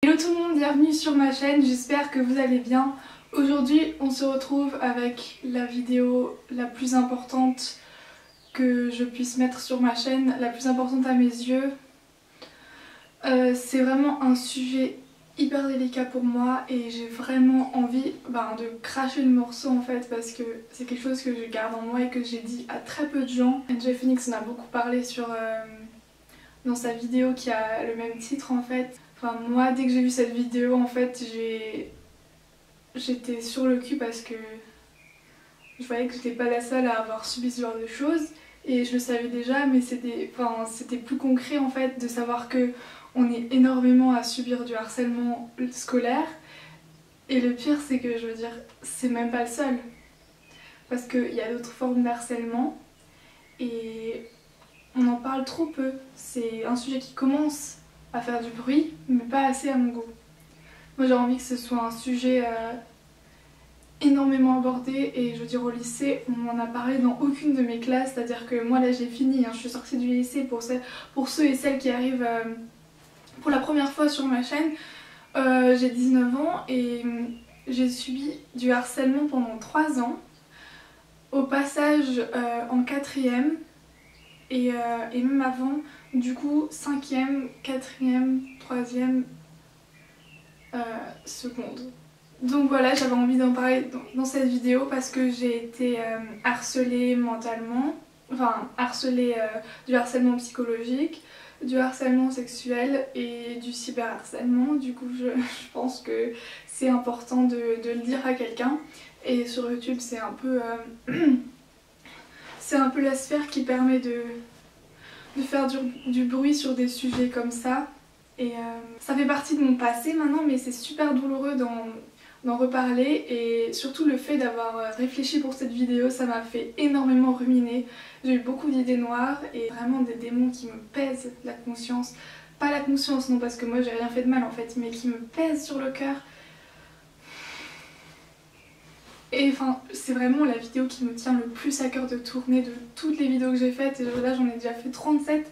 Hello tout le monde, bienvenue sur ma chaîne, j'espère que vous allez bien. Aujourd'hui on se retrouve avec la vidéo la plus importante que je puisse mettre sur ma chaîne, la plus importante à mes yeux. C'est vraiment un sujet hyper délicat pour moi et j'ai vraiment envie de cracher le morceau en fait, parce que c'est quelque chose que je garde en moi et que j'ai dit à très peu de gens. Enjoy Phoenix en a beaucoup parlé dans sa vidéo qui a le même titre en fait. Enfin moi dès que j'ai vu cette vidéo en fait j'étais sur le cul parce que je voyais que j'étais pas la seule à avoir subi ce genre de choses et je le savais déjà, mais c'était plus concret en fait de savoir que on est énormément à subir du harcèlement scolaire. Et le pire c'est que je veux dire c'est même pas le seul, parce qu'il y a d'autres formes de harcèlement et on en parle trop peu. C'est un sujet qui commence à faire du bruit mais pas assez à mon goût. Moi j'ai envie que ce soit un sujet énormément abordé, et je veux dire au lycée on m'en a parlé dans aucune de mes classes, c'est à dire que moi là j'ai fini, je suis sortie du lycée. Pour ceux et celles qui arrivent pour la première fois sur ma chaîne, j'ai 19 ans et j'ai subi du harcèlement pendant 3 ans, au passage en 4ème et même avant, du coup 5ème, 4ème, 3ème, seconde. Donc voilà, j'avais envie d'en parler dans cette vidéo parce que j'ai été harcelée mentalement, enfin harcelée, du harcèlement psychologique, du harcèlement sexuel et du cyberharcèlement. Du coup je pense que c'est important de le dire à quelqu'un, et sur YouTube c'est un peu c'est un peu la sphère qui permet de faire du bruit sur des sujets comme ça. Et ça fait partie de mon passé maintenant, mais c'est super douloureux d'en reparler, et surtout le fait d'avoir réfléchi pour cette vidéo, ça m'a fait énormément ruminer. J'ai eu beaucoup d'idées noires et vraiment des démons qui me pèsent la conscience. Pas la conscience, non, parce que moi j'ai rien fait de mal en fait, mais qui me pèsent sur le cœur. Et enfin, c'est vraiment la vidéo qui me tient le plus à cœur de tourner de toutes les vidéos que j'ai faites, et là j'en ai déjà fait 37.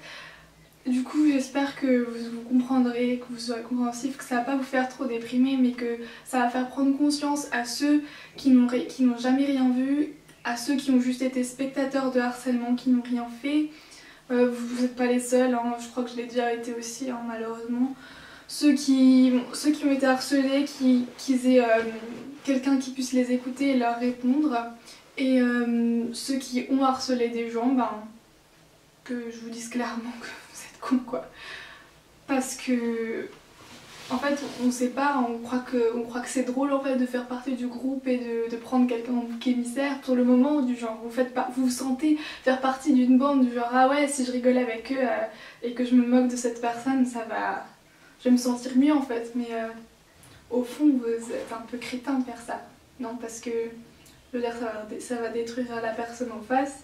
Du coup j'espère que vous comprendrez, que vous serez compréhensif, que ça va pas vous faire trop déprimer, mais que ça va faire prendre conscience à ceux qui n'ont jamais rien vu, à ceux qui ont juste été spectateurs de harcèlement, qui n'ont rien fait. Vous n'êtes pas les seuls, je crois que je l'ai déjà été aussi, malheureusement. Ceux qui ont été harcelés, qu'ils aient quelqu'un qui puisse les écouter et leur répondre. Et ceux qui ont harcelé des gens, que je vous dise clairement que vous êtes cons quoi. Parce que en fait on sait pas, on croit que c'est drôle en fait de faire partie du groupe et de prendre quelqu'un en bouc émissaire pour le moment, du genre vous vous sentez faire partie d'une bande, du genre ah ouais, si je rigole avec eux et que je me moque de cette personne, je vais me sentir mieux en fait. Mais au fond vous êtes un peu crétin de faire ça. Non, parce que je veux dire ça va détruire la personne en face.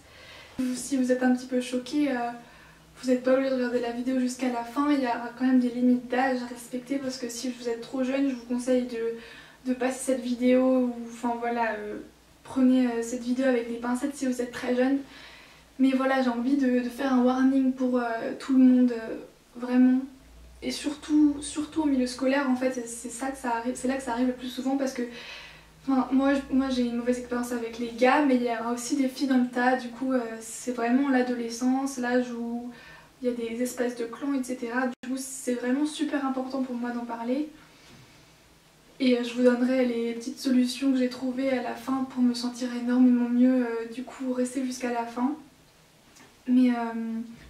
Si vous êtes un petit peu choqué, vous n'êtes pas obligé de regarder la vidéo jusqu'à la fin. Il y aura quand même des limites d'âge à respecter, parce que si vous êtes trop jeune, je vous conseille de passer cette vidéo, ou enfin voilà, prenez cette vidéo avec des pincettes si vous êtes très jeune. Mais voilà, j'ai envie de faire un warning pour tout le monde, vraiment. Et surtout au milieu scolaire en fait, c'est là que ça arrive le plus souvent, parce que enfin, moi j'ai une mauvaise expérience avec les gars, mais il y aura aussi des filles dans le tas. Du coup c'est vraiment l'adolescence, l'âge où il y a des espèces de clans, etc. Du coup c'est vraiment super important pour moi d'en parler. Et je vous donnerai les petites solutions que j'ai trouvées à la fin pour me sentir énormément mieux. Du coup restez jusqu'à la fin. Mais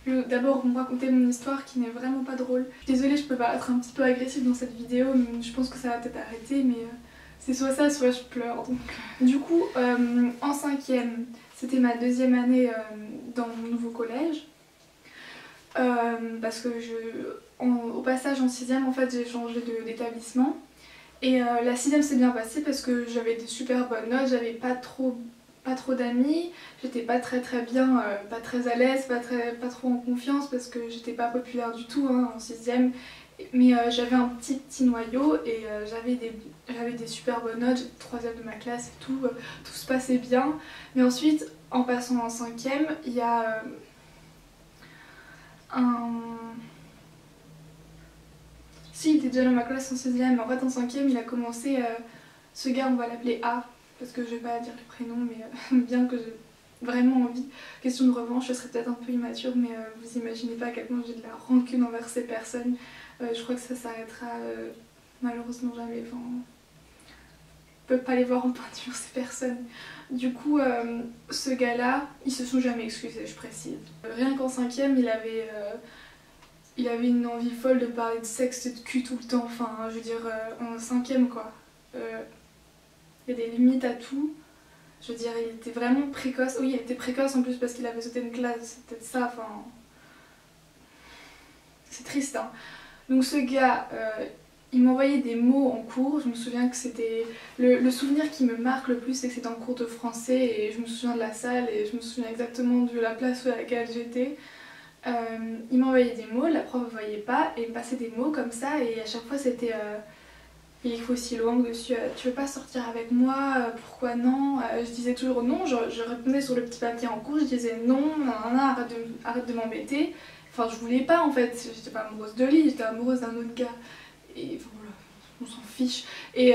je vais d'abord vous raconter mon histoire qui n'est vraiment pas drôle. Désolée, je peux paraître un petit peu agressive dans cette vidéo, mais je pense que ça va peut-être arrêter, mais c'est soit ça, soit je pleure. Donc. Du coup, en 5ème, c'était ma 2e année dans mon nouveau collège. Parce que au passage en 6ème, en fait, j'ai changé d'établissement. Et la 6ème s'est bien passée parce que j'avais des super bonnes notes, j'avais pas trop d'amis, j'étais pas très bien, pas très à l'aise, pas trop en confiance, parce que j'étais pas populaire du tout en 6ème. Mais j'avais un petit noyau, et j'avais des super bonnes notes, j'étais 3ème de ma classe et tout se passait bien. Mais ensuite, en passant en 5ème, il y a Si, il était déjà dans ma classe en 6ème, en fait en 5ème il a commencé, ce gars on va l'appeler A, parce que je vais pas dire le prénom, mais bien que j'ai vraiment envie. Question de revanche, je serais peut-être un peu immature, mais vous imaginez pas à quel point j'ai de la rancune envers ces personnes. Je crois que ça s'arrêtera malheureusement jamais, enfin... On peut pas les voir en peinture ces personnes. Du coup, ce gars-là, ils se sont jamais excusés, je précise. Rien qu'en 5ème, il avait une envie folle de parler de sexe et de cul tout le temps. Enfin, je veux dire, en 5ème quoi. Il y a des limites à tout. Je veux dire, il était vraiment précoce. Oui, il était précoce en plus parce qu'il avait sauté une classe, c'est peut-être ça, enfin... C'est triste, hein. Donc ce gars, il m'envoyait des mots en cours. Je me souviens que c'était... Le souvenir qui me marque le plus, c'est que c'était en cours de français et je me souviens de la salle et je me souviens exactement de la place à laquelle j'étais. Il m'envoyait des mots, la prof ne voyait pas et il me passait des mots comme ça et à chaque fois c'était... il écrit aussi longue dessus, tu veux pas sortir avec moi, pourquoi non? Je disais toujours non, je répondais sur le petit papier en cours, je disais non, nanana, arrête de m'embêter. Enfin je voulais pas en fait, j'étais pas amoureuse de lui, j'étais amoureuse d'un autre gars. Et enfin voilà, on s'en fiche. Et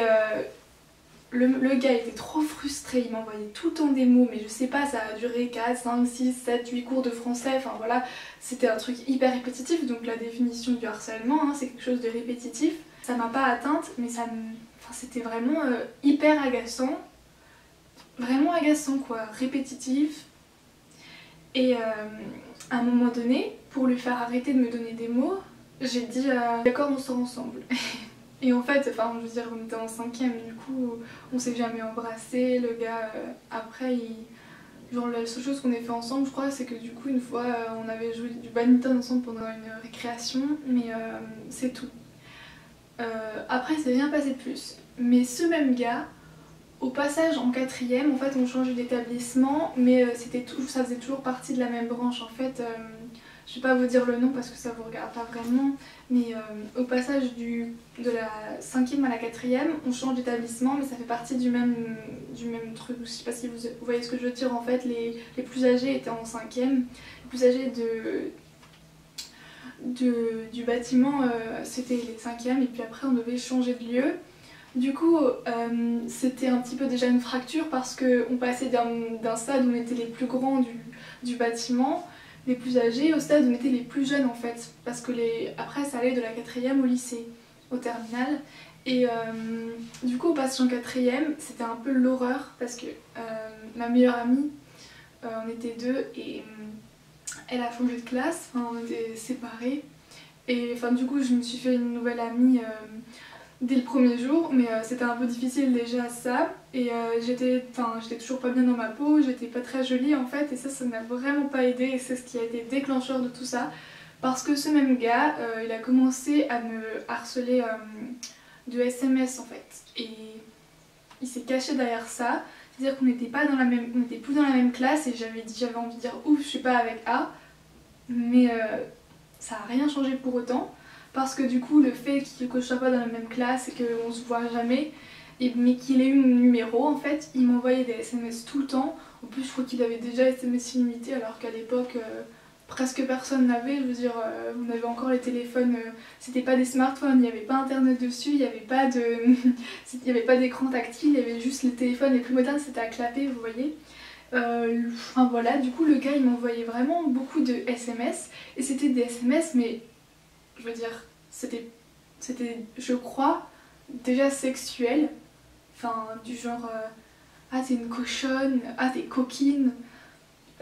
le gars était trop frustré, il m'envoyait tout le temps des mots, mais je sais pas, ça a duré 4, 5, 6, 7, 8 cours de français, enfin voilà, c'était un truc hyper répétitif, donc la définition du harcèlement, hein, c'est quelque chose de répétitif. Ça m'a pas atteinte, mais ça me... enfin, c'était vraiment hyper agaçant, vraiment agaçant quoi, répétitif. Et à un moment donné, pour lui faire arrêter de me donner des mots, j'ai dit d'accord on sort ensemble. Et en fait, enfin je veux dire on était en 5ème, du coup on s'est jamais embrassé, le gars après genre la seule chose qu'on ait fait ensemble je crois c'est que du coup une fois on avait joué du badminton ensemble pendant une récréation, mais c'est tout. Après ça s'est bien passé de plus, mais ce même gars, au passage en 4ème, en fait on changeait d'établissement, mais ça faisait toujours partie de la même branche en fait. Je vais pas vous dire le nom parce que ça vous regarde pas vraiment, mais au passage de la 5ème à la 4ème, on change d'établissement, mais ça fait partie du même truc. Je sais pas si vous voyez ce que je veux dire. En fait, les plus âgés étaient en 5ème, les plus âgés du bâtiment c'était les 5ème, et puis après on devait changer de lieu. Du coup, c'était un petit peu déjà une fracture parce qu'on passait d'un stade où on était les plus grands du bâtiment, les plus âgés, au stade où on était les plus jeunes en fait. Parce que après ça allait de la 4ème au lycée, au terminal. Et du coup au passage en 4ème, c'était un peu l'horreur parce que ma meilleure amie, on était deux et elle a changé de classe, enfin, on était séparés. Et enfin du coup je me suis fait une nouvelle amie dès le premier jour, mais c'était un peu difficile déjà ça, et j'étais toujours pas bien dans ma peau, j'étais pas très jolie en fait, et ça n'a vraiment pas aidé, et c'est ce qui a été déclencheur de tout ça, parce que ce même gars, il a commencé à me harceler de SMS en fait, et il s'est caché derrière ça, c'est-à-dire qu'on n'était plus dans la même classe, et j'avais envie de dire ouf, je suis pas avec A, mais ça a rien changé pour autant. Parce que du coup le fait que je sois pas dans la même classe et qu'on se voit jamais, mais qu'il ait eu mon numéro en fait, il m'envoyait des SMS tout le temps. En plus je crois qu'il avait déjà SMS illimité alors qu'à l'époque presque personne n'avait. Je veux dire, on avait encore les téléphones, c'était pas des smartphones, il n'y avait pas internet dessus, il n'y avait pas d'écran tactile, il y avait juste les téléphones les plus modernes, c'était à clapper, vous voyez. Enfin voilà, du coup le gars il m'envoyait vraiment beaucoup de SMS, et c'était des SMS mais... je veux dire, c'était, je crois, déjà sexuel. Enfin, du genre, ah t'es une cochonne, ah t'es coquine.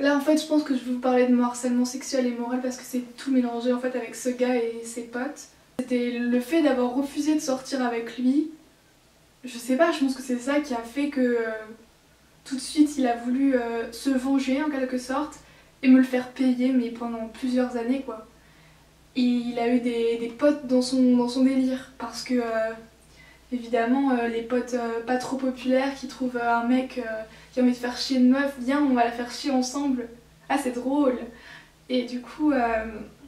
Là en fait je pense que je vais vous parler de mon harcèlement sexuel et moral parce que c'est tout mélangé en fait avec ce gars et ses potes. C'était le fait d'avoir refusé de sortir avec lui. Je sais pas, je pense que c'est ça qui a fait que tout de suite il a voulu se venger en quelque sorte et me le faire payer, mais pendant plusieurs années quoi. Et il a eu des potes dans son délire parce que évidemment les potes pas trop populaires qui trouvent un mec qui a envie de faire chier une meuf, viens on va la faire chier ensemble, ah c'est drôle. Et du coup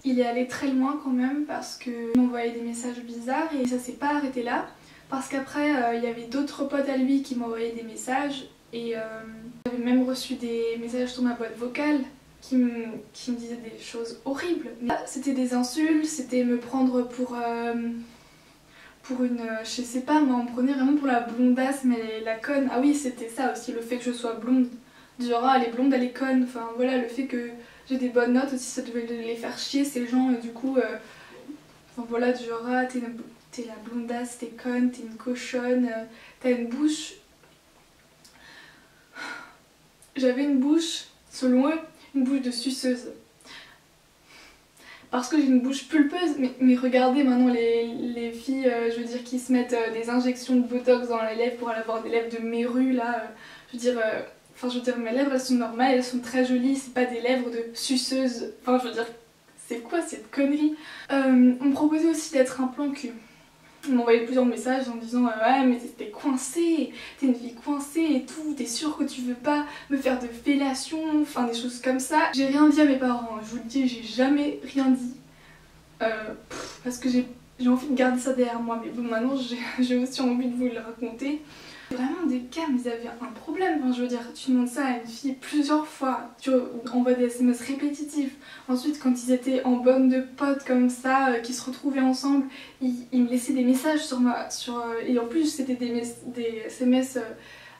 il est allé très loin quand même parce qu'il m'envoyait des messages bizarres et ça s'est pas arrêté là parce qu'après il y avait d'autres potes à lui qui m'envoyaient des messages et j'avais même reçu des messages sur ma boîte vocale qui me disait des choses horribles. C'était des insultes, c'était me prendre pour pour une... je sais pas, moi on me prenait vraiment pour la blondasse mais la conne. Ah oui, c'était ça aussi, le fait que je sois blonde. Du genre, ah, elle est blonde, elle est conne. Enfin voilà, le fait que j'ai des bonnes notes aussi, ça devait les faire chier ces gens. Et du coup, enfin voilà, du genre, ah, t'es la blondasse, t'es conne, t'es une cochonne, t'as une bouche. J'avais une bouche, selon eux, une bouche de suceuse. Parce que j'ai une bouche pulpeuse, mais regardez maintenant les filles, je veux dire, qui se mettent des injections de botox dans les lèvres pour avoir des lèvres de mérue là, je veux dire, enfin je veux dire, mes lèvres elles sont normales, elles sont très jolies, c'est pas des lèvres de suceuse, enfin je veux dire, c'est quoi cette connerie? On me proposait aussi d'être un plan cul. On m'envoyait plusieurs messages en disant ouais mais t'es coincée, t'es une fille coincée et tout, t'es sûre que tu veux pas me faire de fellation, enfin des choses comme ça. J'ai rien dit à mes parents, je vous le dis, j'ai jamais rien dit. Parce que j'ai envie de garder ça derrière moi, mais bon maintenant j'ai aussi envie de vous le raconter. Vraiment des cas, mais ils avaient un problème, enfin, je veux dire, tu demandes ça à une fille plusieurs fois, tu envoies des SMS répétitifs, ensuite quand ils étaient en bande de potes comme ça, qui se retrouvaient ensemble, ils me laissaient des messages et en plus c'était des SMS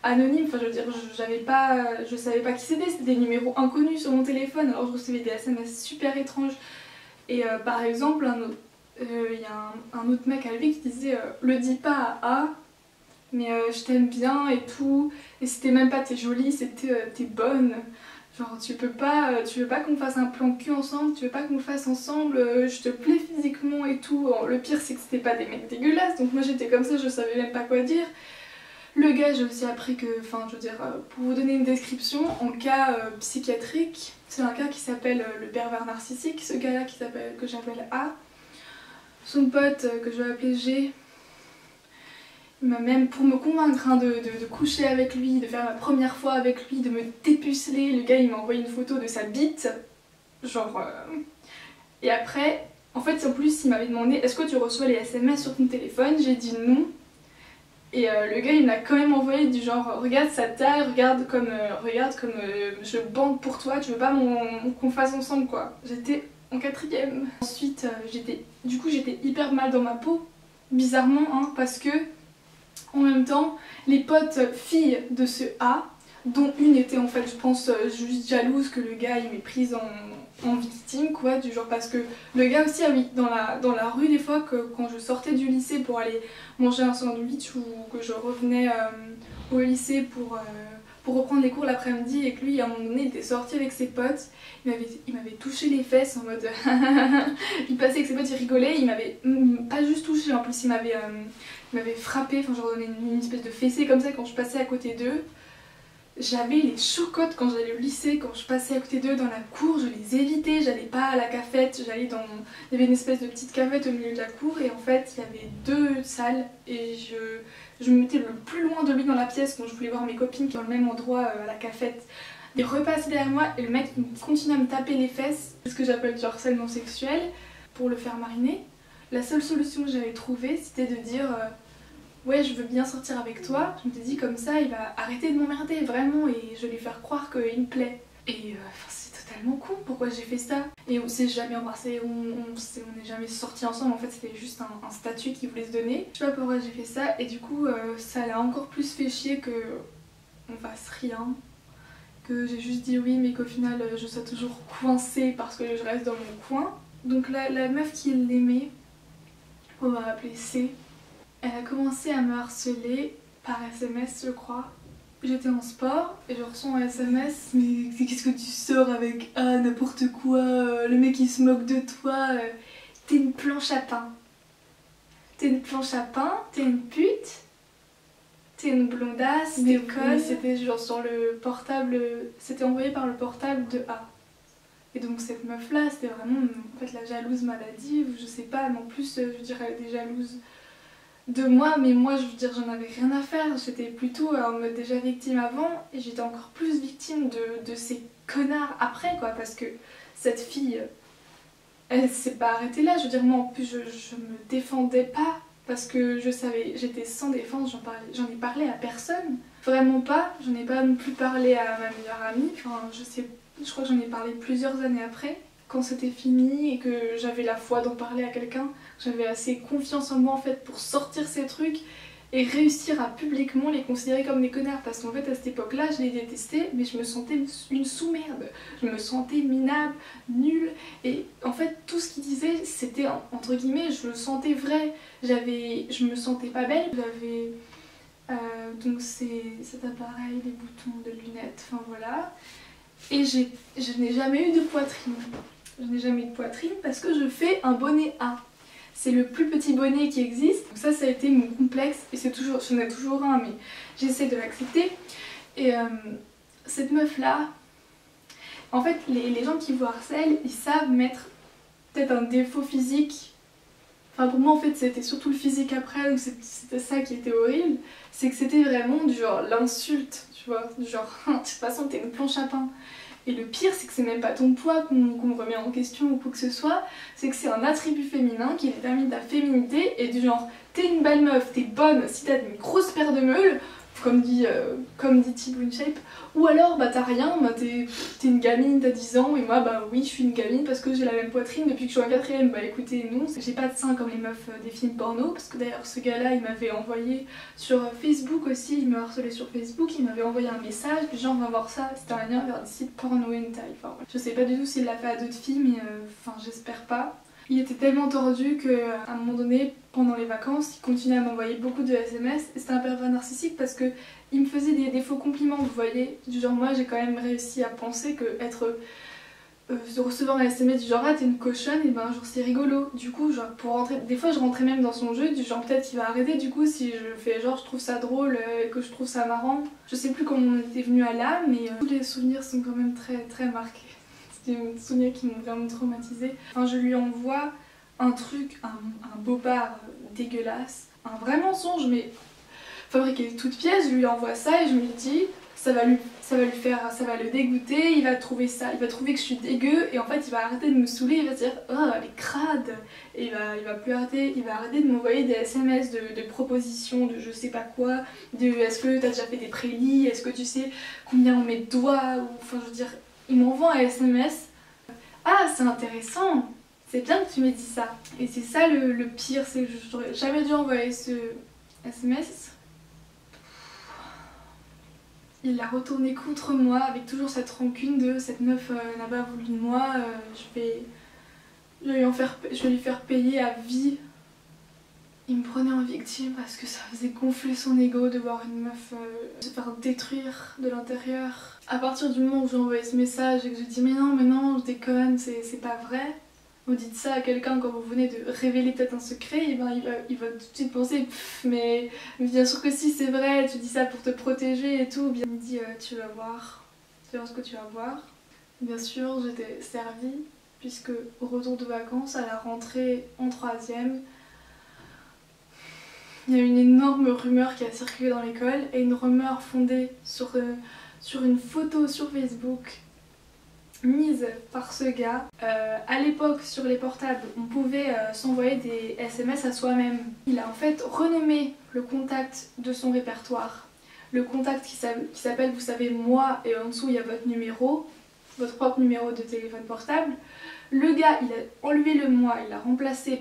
anonymes, enfin je veux dire, je savais pas qui c'était des numéros inconnus sur mon téléphone, alors je recevais des SMS super étranges, et par exemple, il y a un autre mec à lui qui disait le dis pas à A, mais je t'aime bien et tout, et c'était même pas t'es jolie, c'était t'es bonne, genre tu veux pas qu'on fasse un plan cul ensemble, tu veux pas qu'on le fasse ensemble, je te plais physiquement et tout. Le pire c'est que c'était pas des mecs dégueulasses, donc moi j'étais comme ça, je savais même pas quoi dire. Le gars, j'ai aussi appris que, enfin je veux dire, pour vous donner une description, en cas psychiatrique, c'est un gars qui s'appelle le pervers narcissique, ce gars là que j'appelle A, son pote que je vais appeler G. Il m'a même, pour me convaincre hein, de coucher avec lui, de faire ma première fois avec lui, de me dépuceler, le gars il m'a envoyé une photo de sa bite, genre... Et après, en fait en plus il m'avait demandé est-ce que tu reçois les SMS sur ton téléphone, j'ai dit non. Et le gars il m'a quand même envoyé du genre regarde sa taille, regarde comme je bande pour toi, tu veux pas qu'on fasse ensemble quoi. J'étais en 4ème. Ensuite j'étais hyper mal dans ma peau, bizarrement hein, parce que en même temps, les potes filles de ce A, dont une était en fait je pense juste jalouse que le gars il m'ait prise en victime quoi, du genre parce que le gars aussi, ah oui, dans la rue des fois quand je sortais du lycée pour aller manger un sandwich ou que je revenais au lycée pour reprendre les cours l'après-midi et que lui à un moment donné il était sorti avec ses potes, il m'avait touché les fesses en mode il passait avec ses potes, il rigolait, il m'avait pas juste touché, en plus il m'avait frappé, enfin genre donné une espèce de fessée comme ça quand je passais à côté d'eux. J'avais les chocottes quand j'allais au lycée, quand je passais à côté d'eux dans la cour, je les évitais, j'allais pas à la cafette, j'allais dans... Il y avait une espèce de petite cafette au milieu de la cour et en fait il y avait 2 salles et je me mettais le plus loin de lui dans la pièce quand je voulais voir mes copines qui sont dans le même endroit à la cafette. Il repassait derrière moi et le mec il continuait à me taper les fesses, c'est ce que j'appelle du harcèlement sexuel, pour le faire mariner. La seule solution que j'avais trouvée c'était de dire... ouais je veux bien sortir avec toi, je me suis dit comme ça il va arrêter de m'emmerder vraiment et je vais lui faire croire qu'il me plaît. Et c'est totalement con, pourquoi j'ai fait ça? Et on s'est jamais embrassé, on n'est jamais sortis ensemble, en fait c'était juste un statut qu'il voulait se donner. Je sais pas pourquoi j'ai fait ça et du coup ça l'a encore plus fait chier que on fasse rien. Que j'ai juste dit oui mais qu'au final je sois toujours coincée parce que je reste dans mon coin. Donc la meuf qui l'aimait, on va appeler C. Elle a commencé à me harceler par SMS je crois. J'étais en sport et je reçois un SMS. Mais qu'est-ce que tu sors avec n'importe quoi, le mec il se moque de toi, t'es une planche à pain. T'es une planche à pain, t'es une pute, t'es une blondasse, t'es conne. C'était genre sur le portable, c'était envoyé par le portable de A. Et donc cette meuf là c'était vraiment en fait la jalouse maladive, je sais pas, mais en plus je dirais elle était jalouse de moi, mais moi je veux dire j'en avais rien à faire, j'étais plutôt en mode déjà victime avant et j'étais encore plus victime de ces connards après quoi, parce que cette fille elle s'est pas arrêtée là, je veux dire moi en plus je me défendais pas parce que je savais, j'étais sans défense, j'en ai parlé à personne, vraiment pas, j'en ai pas non plus parlé à ma meilleure amie, enfin je crois que j'en ai parlé plusieurs années après, quand c'était fini et que j'avais la foi d'en parler à quelqu'un. j'avais assez confiance en moi en fait pour sortir ces trucs et réussir à publiquement les considérer comme des connards, parce qu'en fait à cette époque là je les détestais mais je me sentais une sous-merde, je me sentais minable, nulle, et en fait tout ce qu'ils disaient c'était entre guillemets je le sentais vrai, je me sentais pas belle, j'avais donc c'est cet appareil, les boutons de lunettes, enfin voilà, et je n'ai jamais eu de poitrine, je n'ai jamais eu de poitrine parce que je fais un bonnet A. C'est le plus petit bonnet qui existe. Donc ça a été mon complexe et c'est toujours, j'en ai toujours un mais j'essaie de l'accepter. Et cette meuf là, en fait les gens qui vous harcèlent, ils savent mettre peut-être un défaut physique. Enfin pour moi en fait c'était surtout le physique après, donc c'était ça qui était horrible. C'est que c'était vraiment du genre l'insulte, tu vois, du genre de toute façon t'es une planche à pain. Et le pire, c'est que c'est même pas ton poids qu'on remet en question ou quoi que ce soit, c'est que c'est un attribut féminin qui détermine ta féminité et du genre t'es une belle meuf, t'es bonne si t'as une grosse paire de meules, comme dit Thibaut InShape, ou alors bah t'as rien, bah t'es une gamine, t'as 10 ans, et moi bah oui je suis une gamine parce que j'ai la même poitrine depuis que je suis en 4ème. Bah écoutez non, j'ai pas de seins comme les meufs des films porno, parce que d'ailleurs ce gars là il m'avait envoyé sur Facebook aussi, il me harcelait sur Facebook, il m'avait envoyé un message, puis genre on va voir ça, c'était un lien vers des sites porno hentai, enfin ouais. Je sais pas du tout s'il l'a fait à d'autres filles mais enfin j'espère pas. Il était tellement tordu qu'à un moment donné, pendant les vacances, il continuait à m'envoyer beaucoup de SMS et c'était un pervers narcissique parce que il me faisait des faux compliments, vous voyez. Du genre moi j'ai quand même réussi à penser que de recevoir un SMS du genre ah t'es une cochonne, et ben genre c'est rigolo. Du coup genre pour rentrer, des fois je rentrais même dans son jeu, du genre peut-être qu'il va arrêter du coup si je fais genre je trouve ça drôle et que je trouve ça marrant. Je sais plus comment on était venu à là mais tous les souvenirs sont quand même très marqués. C'est des souvenirs qui m'ont vraiment traumatisée. Enfin, je lui envoie un truc, un bobard dégueulasse, un vrai mensonge, mais fabriqué de toutes pièces. Je lui envoie ça et je me dis, ça va le dégoûter, il va trouver ça, il va trouver que je suis dégueu et en fait il va arrêter de me saouler, il va se dire oh elle est crade, et il va plus arrêter, il va arrêter de m'envoyer des SMS de propositions, de je sais pas quoi, de est-ce que t'as déjà fait des prélis, est-ce que tu sais combien on met de doigts, ou enfin je veux dire. Il m'envoie un SMS. Ah, c'est intéressant, c'est bien que tu m'aies dit ça. Et c'est ça le pire, c'est que j'aurais jamais dû envoyer ce SMS. Il l'a retourné contre moi avec toujours cette rancune de cette meuf n'a pas voulu de moi, je vais lui faire payer à vie. Il me prenait en victime parce que ça faisait gonfler son ego de voir une meuf se faire détruire de l'intérieur. À partir du moment où j'ai envoyé ce message et que je dis mais non, je déconne, c'est pas vrai. Vous dites ça à quelqu'un quand vous venez de révéler peut-être un secret, et ben il va tout de suite penser mais bien sûr que si c'est vrai, tu dis ça pour te protéger et tout. Il me dit tu vas voir ce que tu vas voir. Bien sûr j'étais servie puisque au retour de vacances, à la rentrée en 3ème, il y a une énorme rumeur qui a circulé dans l'école, et une rumeur fondée sur une photo sur Facebook mise par ce gars. À l'époque sur les portables on pouvait s'envoyer des SMS à soi-même. Il a en fait renommé le contact de son répertoire. Le contact qui s'appelle vous savez moi, et en dessous il y a votre numéro, votre propre numéro de téléphone portable. Le gars il a enlevé le moi, il l'a remplacé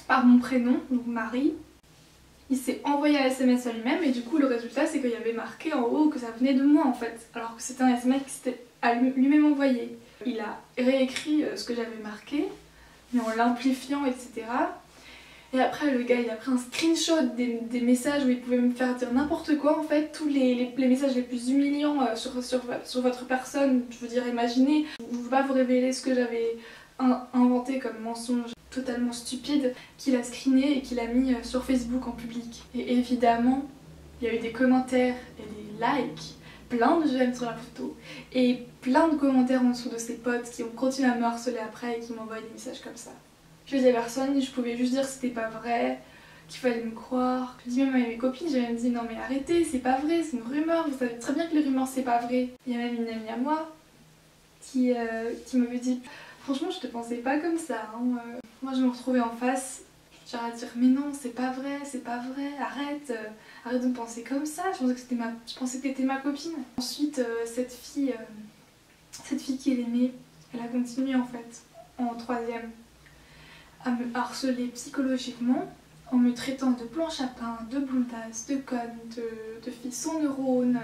par mon prénom, donc Marie. Il s'est envoyé un SMS à lui-même et du coup le résultat c'est qu'il y avait marqué en haut que ça venait de moi en fait, alors que c'était un SMS qui s'était à lui-même envoyé. Il a réécrit ce que j'avais marqué, mais en l'amplifiant, etc. Et après le gars il a pris un screenshot des messages où il pouvait me faire dire n'importe quoi en fait, tous les messages les plus humiliants sur votre personne. Je veux dire imaginez, je ne veux pas vous révéler ce que j'avais inventé comme mensonge totalement stupide, qu'il a screené et qu'il a mis sur Facebook en public. Et évidemment il y a eu des commentaires et des likes, plein de j'aime sur la photo et plein de commentaires en dessous de ses potes qui ont continué à me harceler après et qui m'envoient des messages comme ça. Je disais à personne, je pouvais juste dire que c'était pas vrai, qu'il fallait me croire. Je dis même à mes copines, j'ai même dit non mais arrêtez, c'est pas vrai, c'est une rumeur, vous savez très bien que les rumeurs c'est pas vrai. Il y a même une amie à moi qui m'avait dit franchement je te pensais pas comme ça, hein. Moi je me retrouvais en face, genre à dire mais non c'est pas vrai, arrête de me penser comme ça, je pensais que t'étais ma copine. Ensuite cette fille qu'il aimait, elle a continué en fait en 3ème à me harceler psychologiquement en me traitant de planche à pain, de blondasse, de conne, de fille sans neurones,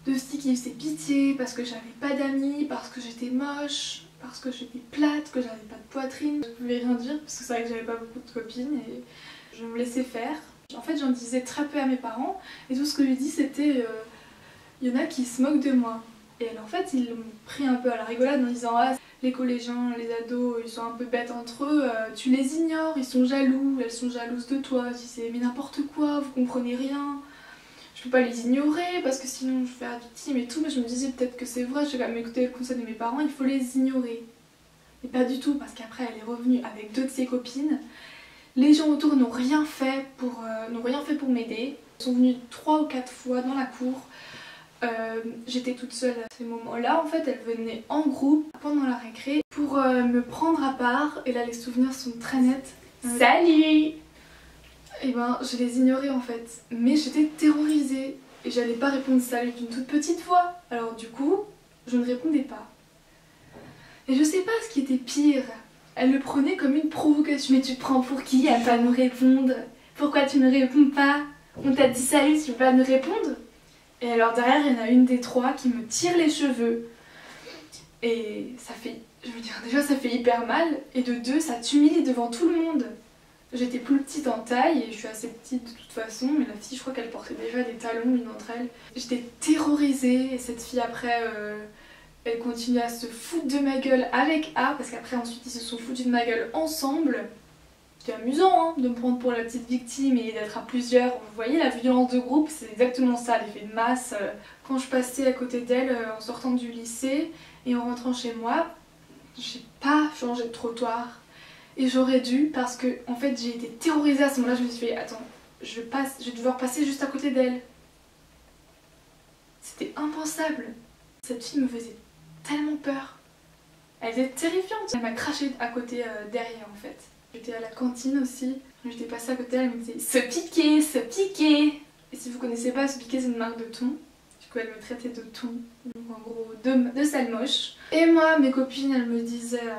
de fille qui faisait pitié parce que j'avais pas d'amis, parce que j'étais moche, parce que j'étais plate, que j'avais pas de poitrine. Je pouvais rien dire parce que c'est vrai que j'avais pas beaucoup de copines et je me laissais faire. En fait j'en disais très peu à mes parents et tout ce que je dis c'était il y en a qui se moquent de moi. Et alors, en fait ils l'ont pris un peu à la rigolade en disant ah, les collégiens, les ados ils sont un peu bêtes entre eux, tu les ignores, ils sont jaloux, elles sont jalouses de toi. Je disais mais n'importe quoi, vous comprenez rien. Je peux pas les ignorer parce que sinon je vais faire victime et tout, mais je me disais peut-être que c'est vrai, je vais quand même écouter le conseil de mes parents, il faut les ignorer. Mais pas du tout, parce qu'après elle est revenue avec deux de ses copines. Les gens autour n'ont rien fait pour m'aider. Ils sont venus 3 ou 4 fois dans la cour. J'étais toute seule à ces moments-là. En fait, elles venaient en groupe pendant la récré pour me prendre à part. Et là, les souvenirs sont très nets. Salut! Et ben, je les ignorais en fait. Mais j'étais terrorisée. Et j'allais pas répondre salut d'une toute petite voix. Alors du coup, je ne répondais pas. Et je sais pas ce qui était pire. Elle le prenait comme une provocation. Mais tu te prends pour qui à pas nous répondre? Pourquoi tu ne réponds pas? On t'a dit salut, tu veux pas nous répondre? Et alors derrière, il y en a une des trois qui me tire les cheveux. Et ça fait, je veux dire, déjà ça fait hyper mal. Et de deux, ça t'humilie devant tout le monde. J'étais plus petite en taille et je suis assez petite de toute façon. Mais la fille, je crois qu'elle portait déjà des talons, une d'entre elles. J'étais terrorisée et cette fille après... elle continue à se foutre de ma gueule avec A, parce qu'après ensuite ils se sont foutus de ma gueule ensemble. C'était amusant hein, de me prendre pour la petite victime et d'être à plusieurs. Vous voyez la violence de groupe, c'est exactement ça, l'effet de masse. Quand je passais à côté d'elle en sortant du lycée et en rentrant chez moi, j'ai pas changé de trottoir. Et j'aurais dû parce que en fait j'ai été terrorisée à ce moment-là, je me suis dit attends, je vais devoir passer juste à côté d'elle. C'était impensable. Cette fille me faisait tellement peur. Elle était terrifiante. Elle m'a craché à côté derrière en fait. J'étais à la cantine aussi. J'étais passée à côté, elle me disait se piquer, se piquer. Et si vous connaissez pas, se piquer c'est une marque de thon. Du coup elle me traitait de thon. Donc en gros de sale moche. Et moi mes copines elles me disaient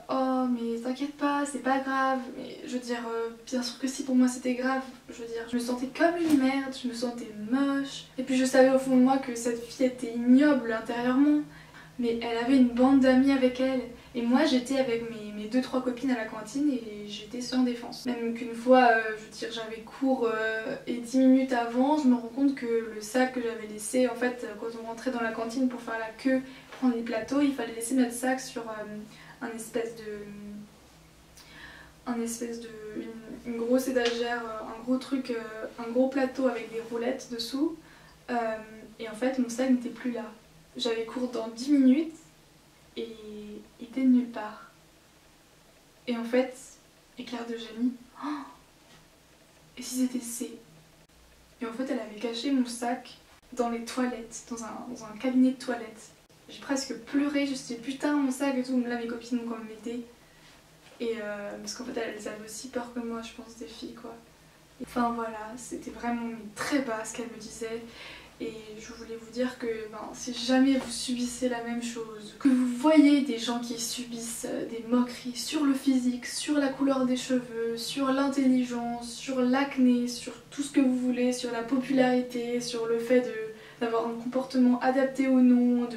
oh mais t'inquiète pas, c'est pas grave. Mais je veux dire bien sûr que si pour moi c'était grave. Je veux dire je me sentais comme une merde, je me sentais moche. Et puis je savais au fond de moi que cette fille était ignoble intérieurement. Mais elle avait une bande d'amis avec elle. Et moi j'étais avec mes 2-3 copines à la cantine et j'étais sans défense. Même qu'une fois, je veux dire, j'avais cours et 10 minutes avant, je me rends compte que le sac que j'avais laissé, en fait, quand on rentrait dans la cantine pour faire la queue, prendre les plateaux, il fallait laisser notre sac sur une grosse étagère, un gros truc, un gros plateau avec des roulettes dessous. Et en fait, mon sac n'était plus là. J'avais cours dans 10 minutes et il était de nulle part. Et en fait, éclair de génie. Oh, et si c'était C? Et en fait, elle avait caché mon sac dans les toilettes, dans un cabinet de toilettes. J'ai presque pleuré, je me suis dit putain, mon sac et tout. Là, mes copines m'ont quand même aidé. Et parce qu'en fait, elles avaient aussi peur que moi, je pense, des filles quoi. Enfin voilà, c'était vraiment très bas ce qu'elle me disait. Et je voulais vous dire que si jamais vous subissez la même chose, que vous voyez des gens qui subissent des moqueries sur le physique, sur la couleur des cheveux, sur l'intelligence, sur l'acné, sur tout ce que vous voulez, sur la popularité, sur le fait d'avoir un comportement adapté ou non,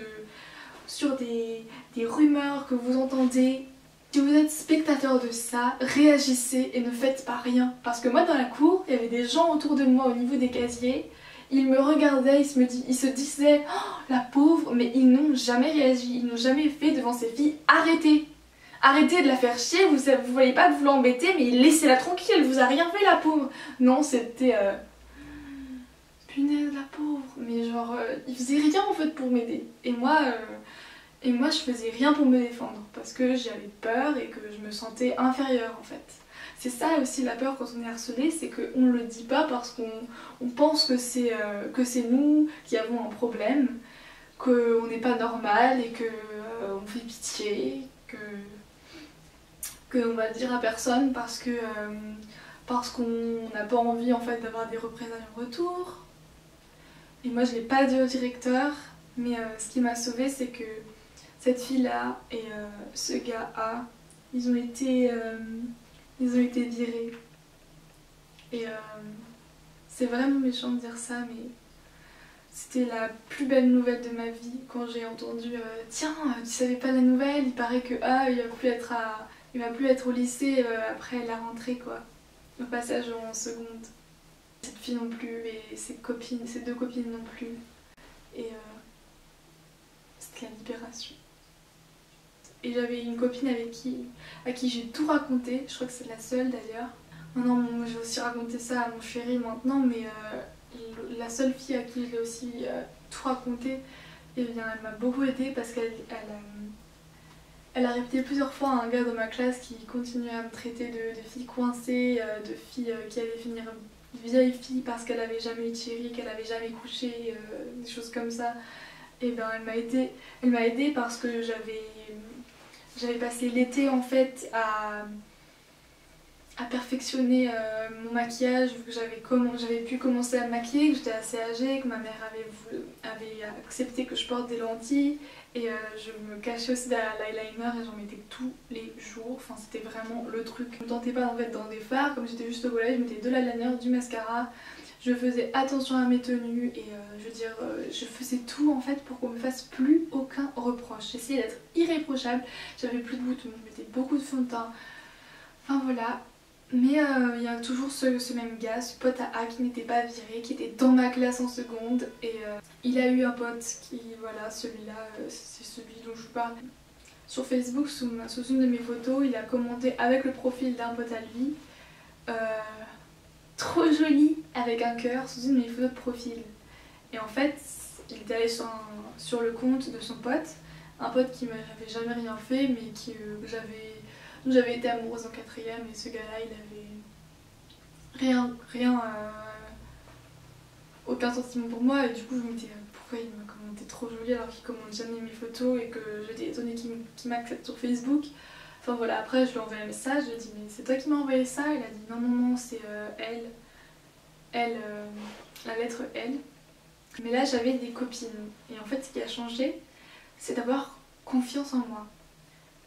sur des rumeurs que vous entendez, si vous êtes spectateur de ça, réagissez et ne faites pas rien. Parce que moi dans la cour, il y avait des gens autour de moi au niveau des casiers. Ils me regardaient, ils se disaient oh, la pauvre, mais ils n'ont jamais réagi, ils n'ont jamais fait devant ces filles. Arrêtez! Arrêtez de la faire chier, vous voyez pas que vous l'embêtez, mais laissez-la tranquille, elle vous a rien fait la pauvre. Non, c'était... Punaise la pauvre, mais genre, ils faisaient rien en fait pour m'aider. Et moi je faisais rien pour me défendre, parce que j'avais peur et que je me sentais inférieure en fait. C'est ça aussi la peur quand on est harcelé, c'est qu'on ne le dit pas parce qu'on pense que c'est nous qui avons un problème, qu'on n'est pas normal et qu'on fait pitié, qu'on va dire à personne parce qu'on n'a pas envie en fait d'avoir des représailles en retour. Et moi je l'ai pas dit au directeur, mais ce qui m'a sauvée c'est que cette fille là et ce gars A ils ont été virés. Et c'est vraiment méchant de dire ça, mais c'était la plus belle nouvelle de ma vie quand j'ai entendu tiens, tu savais pas la nouvelle, il paraît que il va plus être au lycée après la rentrée quoi, le passage en seconde. Cette fille non plus et ses deux copines non plus. Et c'était la libération. Et j'avais une copine à qui j'ai tout raconté, je crois que c'est la seule d'ailleurs. Maintenant, j'ai aussi raconté ça à mon chéri maintenant, mais la seule fille à qui j'ai aussi tout raconté, eh bien, elle m'a beaucoup aidée parce elle a répété plusieurs fois à un gars dans ma classe qui continuait à me traiter de fille coincée, de fille qui allait finir vieille fille parce qu'elle avait jamais eu de chéri, qu'elle avait jamais couché, des choses comme ça. Et bien elle m'a aidée parce que j'avais passé l'été en fait à perfectionner mon maquillage, vu que j'avais pu commencer à me maquiller, que j'étais assez âgée, que ma mère avait accepté que je porte des lentilles. Et je me cachais aussi derrière l'eyeliner et j'en mettais tous les jours, enfin c'était vraiment le truc. Je ne me tentais pas en fait dans des fards, comme j'étais juste au collège, je mettais de l'eyeliner, du mascara, je faisais attention à mes tenues et je veux dire, je faisais tout en fait pour qu'on me fasse plus aucun reproche. J'essayais d'être irréprochable, j'avais plus de boutons, je mettais beaucoup de fond de teint, enfin voilà. Mais il y a toujours ce même gars, ce pote à A qui n'était pas viré, qui était dans ma classe en seconde et il a eu un pote qui, voilà, celui-là, c'est celui dont je vous parle. Sur Facebook, sous une de mes photos, il a commenté avec le profil d'un pote à lui, trop joli, avec un cœur, sous une de mes photos de profil. Et en fait, il était allé sur le compte de son pote, un pote qui m'avait jamais rien fait, mais j'avais été amoureuse en 4ème et ce gars-là il avait aucun sentiment pour moi et du coup je me disais pourquoi il m'a commenté trop joli alors qu'il commente jamais mes photos et que j'étais étonnée qu'il m'accepte sur Facebook. Enfin voilà, après je lui ai envoyé un message, je lui ai dit mais c'est toi qui m'as envoyé ça? Il a dit non non non c'est la lettre L. Mais là j'avais des copines et en fait ce qui a changé c'est d'avoir confiance en moi.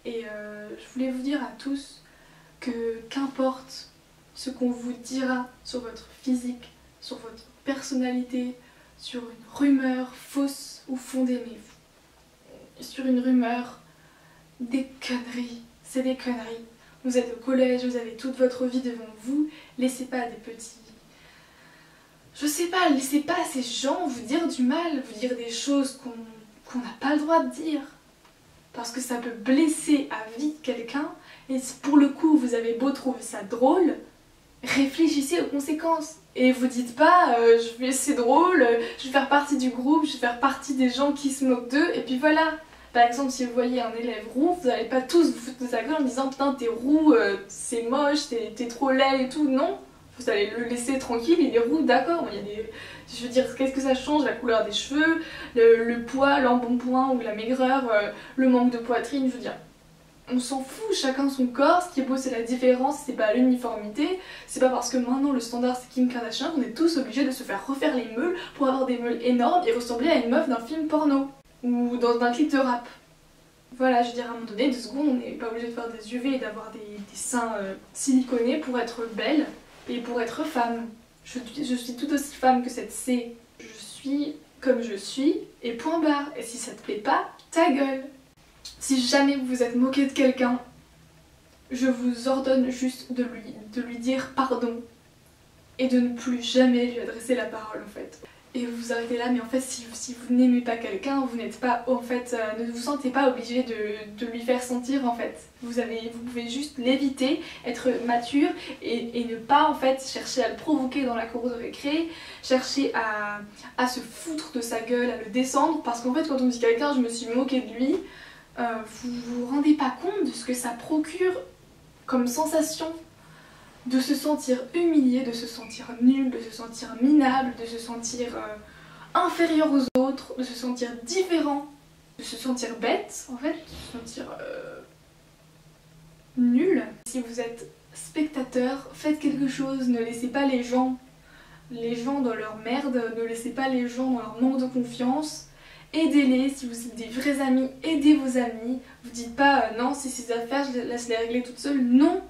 Et je voulais vous dire à tous que qu'importe ce qu'on vous dira sur votre physique, sur votre personnalité, sur une rumeur fausse ou fondée, mais sur une rumeur, des conneries, c'est des conneries. Vous êtes au collège, vous avez toute votre vie devant vous, laissez pas des petits... Je sais pas, laissez pas ces gens vous dire du mal, vous dire des choses qu'on n'a pas le droit de dire. Parce que ça peut blesser à vie quelqu'un et pour le coup vous avez beau trouver ça drôle, réfléchissez aux conséquences et vous dites pas c'est drôle, je vais faire partie du groupe, je vais faire partie des gens qui se moquent d'eux et puis voilà. Par exemple si vous voyez un élève roux, vous n'allez pas tous vous foutre de sa gueule en disant putain t'es roux, c'est moche, t'es trop laid et tout, non. Vous allez le laisser tranquille, il est roux, d'accord, mais il y a des... Je veux dire, qu'est-ce que ça change? La couleur des cheveux, le poids, l'embonpoint ou la maigreur, le manque de poitrine, je veux dire, on s'en fout, chacun son corps, ce qui est beau c'est la différence, c'est pas l'uniformité, c'est pas parce que maintenant le standard c'est Kim Kardashian qu'on est tous obligés de se faire refaire les meules pour avoir des meules énormes et ressembler à une meuf d'un film porno ou dans un clip de rap. Voilà, je veux dire, à un moment donné, 2 secondes, on n'est pas obligé de faire des UV et d'avoir des seins siliconés pour être belle. Et pour être femme, je suis tout aussi femme que cette C. Je suis comme je suis et point barre. Et si ça te plaît pas, ta gueule. Si jamais vous vous êtes moqué de quelqu'un, je vous ordonne juste de lui dire pardon et de ne plus jamais lui adresser la parole en fait. Et vous vous arrêtez là, mais en fait si vous n'aimez pas quelqu'un, vous n'êtes pas en fait, ne vous sentez pas obligé de lui faire sentir en fait. Vous pouvez juste l'éviter, être mature et ne pas en fait chercher à le provoquer dans la cour de récré, chercher à se foutre de sa gueule, à le descendre, parce qu'en fait quand on dit quelqu'un je me suis moquée de lui, vous vous rendez pas compte de ce que ça procure comme sensation. De se sentir humilié, de se sentir nul, de se sentir minable, de se sentir inférieur aux autres, de se sentir différent, de se sentir bête en fait, de se sentir nul. Si vous êtes spectateur, faites quelque chose, ne laissez pas les gens dans leur merde, ne laissez pas les gens dans leur manque de confiance aidez-les. Si vous êtes des vrais amis, aidez vos amis. Vous dites pas non, c'est ses affaires, je laisse les régler toute seule. Non,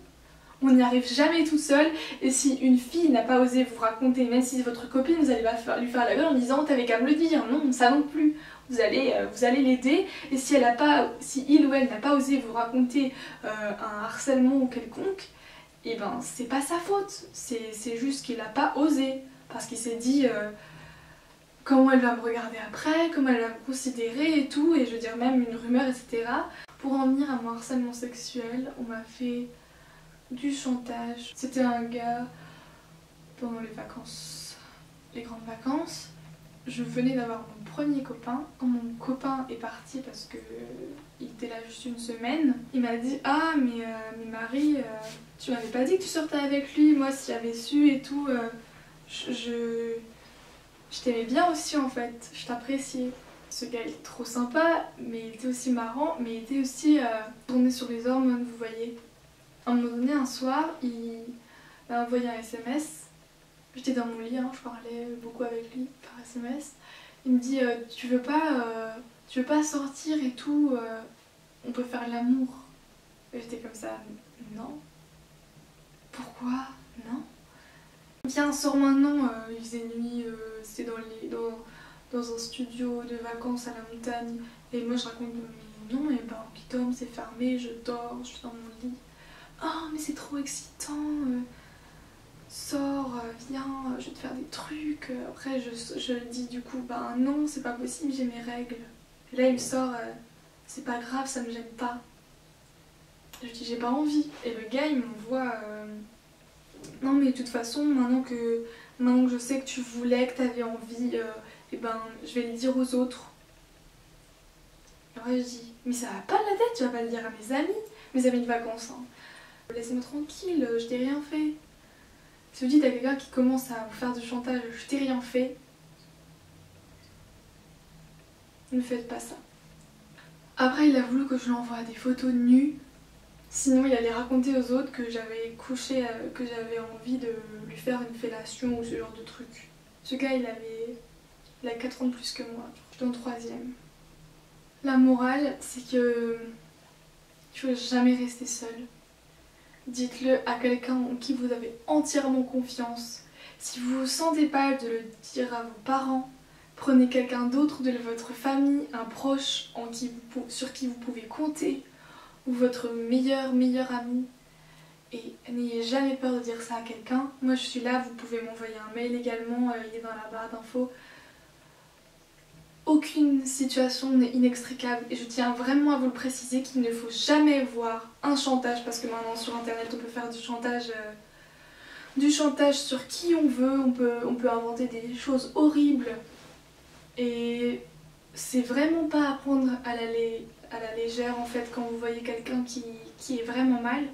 on n'y arrive jamais toute seule. Et si une fille n'a pas osé vous raconter, même si c'est votre copine, vous allez pas lui faire la gueule en disant t'avais qu'à me le dire. Non, ça non plus. Vous allez l'aider. Et si il ou elle n'a pas osé vous raconter un harcèlement quelconque, et ben c'est pas sa faute. C'est juste qu'il n'a pas osé. Parce qu'il s'est dit comment elle va me regarder après, comment elle va me considérer et tout. Et je veux dire même une rumeur, etc. Pour en venir à mon harcèlement sexuel, on m'a fait du chantage. C'était un gars pendant les vacances, les grandes vacances. Je venais d'avoir mon premier copain. Quand mon copain est parti parce que il était là juste une semaine, il m'a dit ah mais Marie, tu m'avais pas dit que tu sortais avec lui. Moi si j'avais su et tout, je t'aimais bien aussi en fait. Je t'appréciais. Ce gars il est trop sympa, mais il était aussi marrant, mais il était aussi tourné sur les hormones, vous voyez. À un moment donné, un soir, il m'a envoyé un SMS. J'étais dans mon lit, hein, je parlais beaucoup avec lui par SMS. Il me dit tu veux pas sortir et tout, on peut faire l'amour. Et j'étais comme ça, non. Pourquoi? Non. Viens, sors maintenant, il faisait nuit, c'était dans un studio de vacances à la montagne. Et moi je raconte, mais non, et ben Pitom, c'est fermé, je dors, je suis dans mon lit. Oh mais c'est trop excitant, sors, viens, je vais te faire des trucs. Après je dis du coup, bah non c'est pas possible, j'ai mes règles. Et là il me sort, c'est pas grave, ça me gêne pas. Je dis j'ai pas envie. Et le gars il m'envoie, non mais de toute façon maintenant que je sais que tu voulais, que t'avais envie, et ben je vais le dire aux autres. Alors je dis, mais ça va pas de la tête, tu vas pas le dire à mes amis de vacances. Hein. Laissez-moi tranquille, je t'ai rien fait. Si vous dites à quelqu'un qui commence à vous faire du chantage, je t'ai rien fait, ne faites pas ça. Après il a voulu que je lui envoie des photos nues, sinon il allait raconter aux autres que j'avais couché, que j'avais envie de lui faire une fellation ou ce genre de truc. Ce gars il a 4 ans de plus que moi, je suis en 3e. La morale c'est que il faut jamais rester seul. Dites-le à quelqu'un en qui vous avez entièrement confiance. Si vous ne vous sentez pas de le dire à vos parents, prenez quelqu'un d'autre de votre famille, un proche sur qui vous pouvez compter, ou votre meilleur ami. Et n'ayez jamais peur de dire ça à quelqu'un. Moi je suis là, vous pouvez m'envoyer un mail également, il est dans la barre d'infos. Aucune situation n'est inextricable et je tiens vraiment à vous le préciser qu'il ne faut jamais voir un chantage, parce que maintenant sur internet on peut faire du chantage sur qui on veut, on peut inventer des choses horribles et c'est vraiment pas à prendre à la légère en fait quand vous voyez quelqu'un qui est vraiment mal,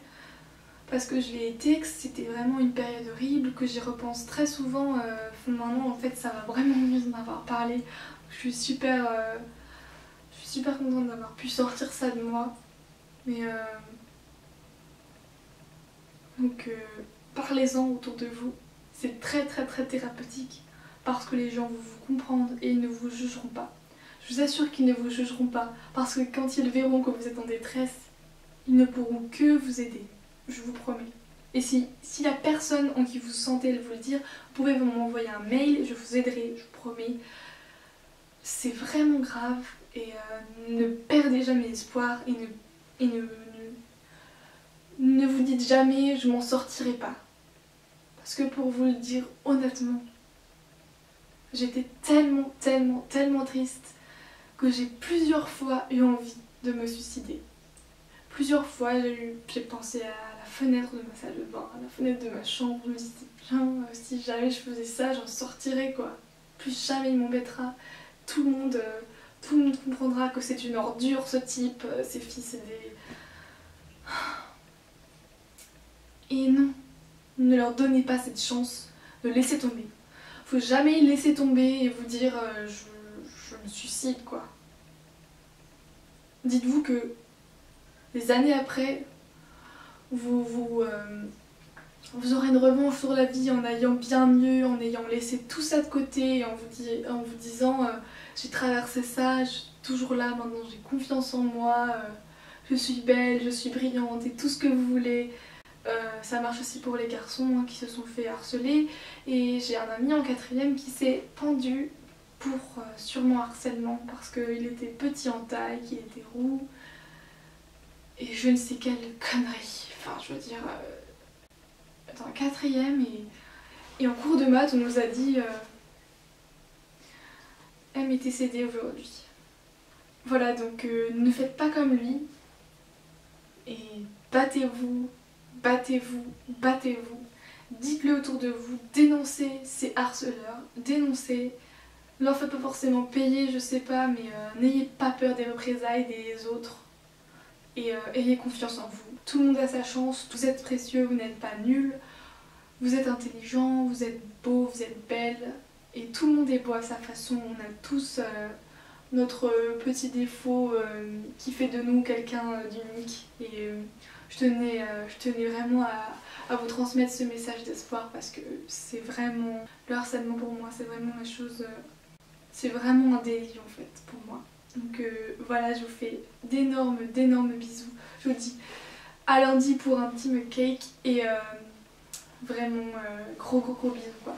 parce que je l'ai été, que c'était vraiment une période horrible, que j'y repense très souvent. Maintenant en fait ça va vraiment mieux d'en avoir parlé. Je suis super contente d'avoir pu sortir ça de moi. Mais donc parlez-en autour de vous. C'est très thérapeutique parce que les gens vont vous comprendre et ils ne vous jugeront pas. Je vous assure qu'ils ne vous jugeront pas parce que quand ils verront que vous êtes en détresse, ils ne pourront que vous aider. Je vous promets. Et si la personne en qui vous sentez vous le dire, vous pouvez m'envoyer un mail, je vous aiderai, je vous promets. C'est vraiment grave et ne perdez jamais espoir et ne vous dites jamais je m'en sortirai pas. Parce que pour vous le dire honnêtement, j'étais tellement triste que j'ai plusieurs fois eu envie de me suicider. Plusieurs fois j'ai pensé à la fenêtre de ma salle de bain, à la fenêtre de ma chambre, je me disais bien si jamais je faisais ça j'en sortirais quoi. Plus jamais il m'embêtera. Tout le monde comprendra que c'est une ordure ce type, ces filles c'est des... Et non, ne leur donnez pas cette chance de laisser tomber. Faut jamais laisser tomber et vous dire je me suicide quoi. Dites-vous que des années après, vous vous aurez une revanche sur la vie en ayant bien mieux, en ayant laissé tout ça de côté et en vous disant j'ai traversé ça, je suis toujours là maintenant, j'ai confiance en moi, je suis belle, je suis brillante et tout ce que vous voulez. Ça marche aussi pour les garçons hein, qui se sont fait harceler. Et j'ai un ami en 4e qui s'est pendu pour sûrement harcèlement parce qu'il était petit en taille, qu'il était roux. Et je ne sais quelle connerie. Enfin, je veux dire, en 4e et en cours de maths, on nous a dit M est décédé aujourd'hui. Voilà, donc ne faites pas comme lui. Et battez-vous, battez-vous, battez-vous. Dites-le autour de vous, dénoncez ces harceleurs, dénoncez. Ne leur faites pas forcément payer, je sais pas, mais n'ayez pas peur des représailles des autres. Et ayez confiance en vous. Tout le monde a sa chance, vous êtes précieux, vous n'êtes pas nuls. Vous êtes intelligent, vous êtes beau, vous êtes belle. Et tout le monde est beau à sa façon, on a tous notre petit défaut qui fait de nous quelqu'un d'unique. Et je tenais vraiment à vous transmettre ce message d'espoir parce que c'est vraiment... Le harcèlement pour moi, c'est vraiment la chose... c'est vraiment un délit en fait pour moi. Donc voilà, je vous fais d'énormes bisous. Je vous dis à lundi pour un petit cake et vraiment gros bisous quoi.